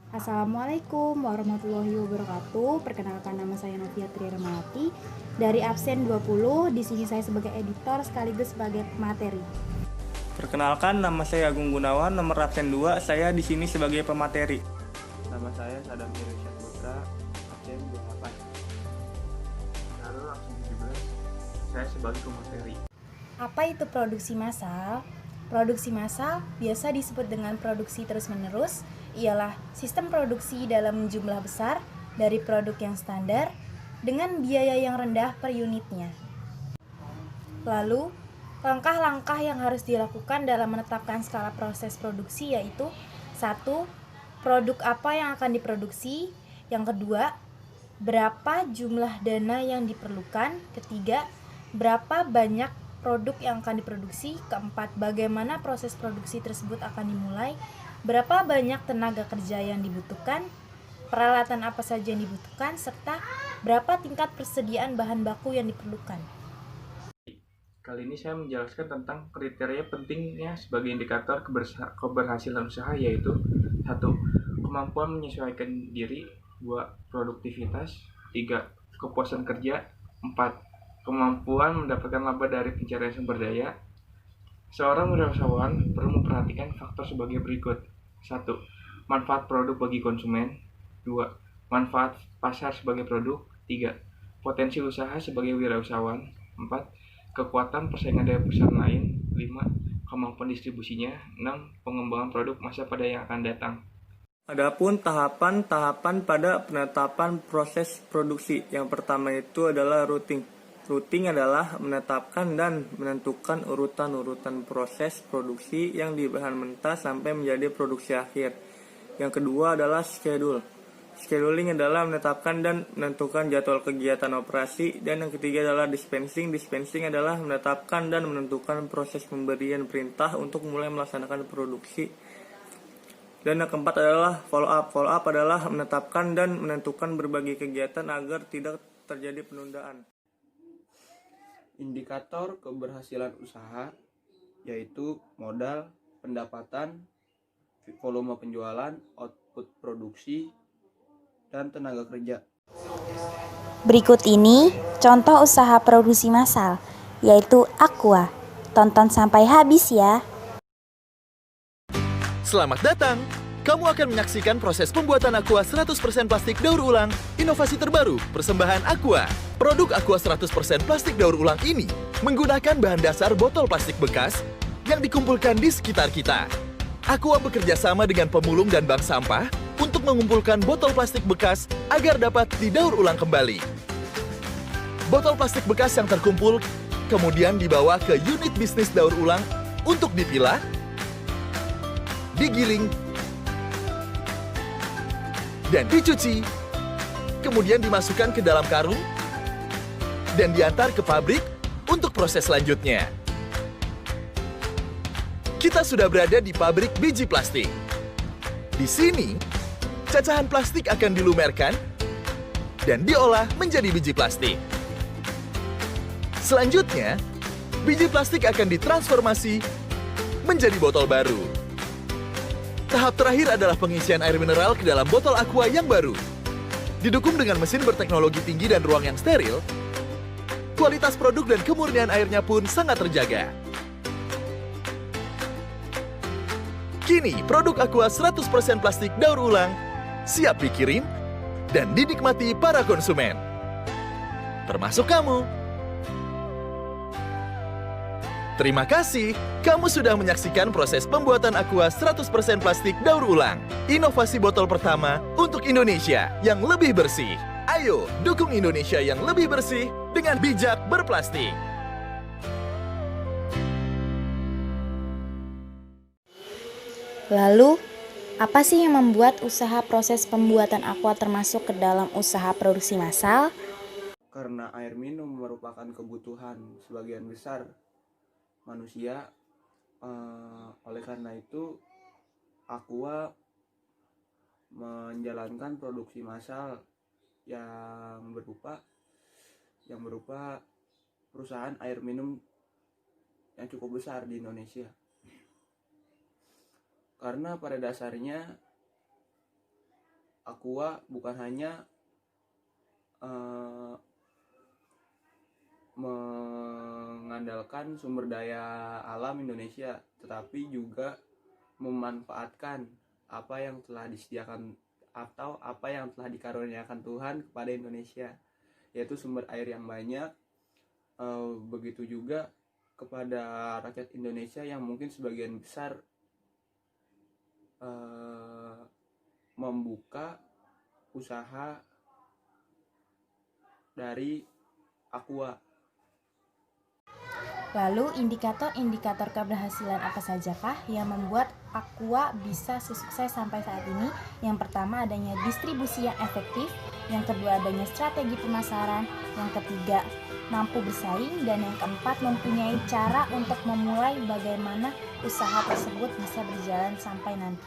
Assalamualaikum warahmatullahi wabarakatuh. Perkenalkan, nama saya Novia Triramawati dari absen 20. Di sini saya sebagai editor sekaligus sebagai pemateri. Perkenalkan, nama saya Agung Gunawan, nomor absen 2. Saya di sini sebagai pemateri. Nama saya Sadam Irsyad Putra, absen 28. Lalu langsung 17, saya sebagai pemateri. Apa itu produksi massal? Produksi massal biasa disebut dengan produksi terus-menerus, ialah sistem produksi dalam jumlah besar dari produk yang standar dengan biaya yang rendah per unitnya. Lalu, langkah-langkah yang harus dilakukan dalam menetapkan skala proses produksi yaitu: 1. Produk apa yang akan diproduksi. Yang kedua, berapa jumlah dana yang diperlukan. Ketiga, berapa banyak produk yang akan diproduksi. Keempat, bagaimana proses produksi tersebut akan dimulai. Berapa banyak tenaga kerja yang dibutuhkan, peralatan apa saja yang dibutuhkan, serta berapa tingkat persediaan bahan baku yang diperlukan. Kali ini saya menjelaskan tentang kriteria pentingnya sebagai indikator keberhasilan usaha, yaitu 1. Kemampuan menyesuaikan diri. 2. Produktivitas. 3. Kepuasan kerja. 4. Kemampuan mendapatkan laba dari pencarian sumber daya. Seorang wirausahawan perlu memperhatikan faktor sebagai berikut. 1. Manfaat produk bagi konsumen. 2. Manfaat pasar sebagai produk. 3. Potensi usaha sebagai wirausahawan. 4. Kekuatan persaingan dari perusahaan lain. 5. Kemampuan distribusinya. 6. Pengembangan produk masa pada yang akan datang. Adapun tahapan-tahapan pada penetapan proses produksi. Yang pertama itu adalah routing. Routing adalah menetapkan dan menentukan urutan-urutan proses produksi yang di bahan mentah sampai menjadi produksi akhir. Yang kedua adalah schedule. Scheduling adalah menetapkan dan menentukan jadwal kegiatan operasi. Dan yang ketiga adalah dispensing. Dispensing adalah menetapkan dan menentukan proses pemberian perintah untuk mulai melaksanakan produksi. Dan yang keempat adalah follow up. Follow up adalah menetapkan dan menentukan berbagai kegiatan agar tidak terjadi penundaan. Indikator keberhasilan usaha yaitu modal, pendapatan, volume penjualan, output produksi, dan tenaga kerja. Berikut ini contoh usaha produksi massal, yaitu Aqua. Tonton sampai habis ya. Selamat datang! Kamu akan menyaksikan proses pembuatan Aqua 100% plastik daur ulang, inovasi terbaru, persembahan Aqua. Produk Aqua 100% plastik daur ulang ini menggunakan bahan dasar botol plastik bekas yang dikumpulkan di sekitar kita. Aqua bekerja sama dengan pemulung dan bank sampah untuk mengumpulkan botol plastik bekas agar dapat didaur ulang kembali. Botol plastik bekas yang terkumpul kemudian dibawa ke unit bisnis daur ulang untuk dipilah, digiling, dan dicuci, kemudian dimasukkan ke dalam karung, dan diantar ke pabrik untuk proses selanjutnya. Kita sudah berada di pabrik biji plastik. Di sini, cacahan plastik akan dilumerkan dan diolah menjadi biji plastik. Selanjutnya, biji plastik akan ditransformasi menjadi botol baru. Tahap terakhir adalah pengisian air mineral ke dalam botol Aqua yang baru. Didukung dengan mesin berteknologi tinggi dan ruang yang steril, kualitas produk dan kemurnian airnya pun sangat terjaga. Kini, produk Aqua 100% plastik daur ulang siap dikirim dan dinikmati para konsumen, termasuk kamu. Terima kasih, kamu sudah menyaksikan proses pembuatan Aqua 100% plastik daur ulang. Inovasi botol pertama untuk Indonesia yang lebih bersih. Ayo, dukung Indonesia yang lebih bersih dengan bijak berplastik. Lalu, apa sih yang membuat usaha proses pembuatan Aqua termasuk ke dalam usaha produksi massal? Karena air minum merupakan kebutuhan sebagian besar manusia, oleh karena itu Aqua menjalankan produksi massal yang berupa perusahaan air minum yang cukup besar di Indonesia. Karena pada dasarnya Aqua bukan hanya mengandalkan sumber daya alam Indonesia, tetapi juga memanfaatkan apa yang telah disediakan atau apa yang telah dikaruniakan Tuhan kepada Indonesia, yaitu sumber air yang banyak. Begitu juga kepada rakyat Indonesia yang mungkin sebagian besar membuka usaha dari Aqua. Lalu indikator-indikator keberhasilan apa sajakah yang membuat Aqua bisa sukses sampai saat ini? Yang pertama adanya distribusi yang efektif, yang kedua adanya strategi pemasaran, yang ketiga mampu bersaing, dan yang keempat mempunyai cara untuk memulai bagaimana usaha tersebut bisa berjalan sampai nanti.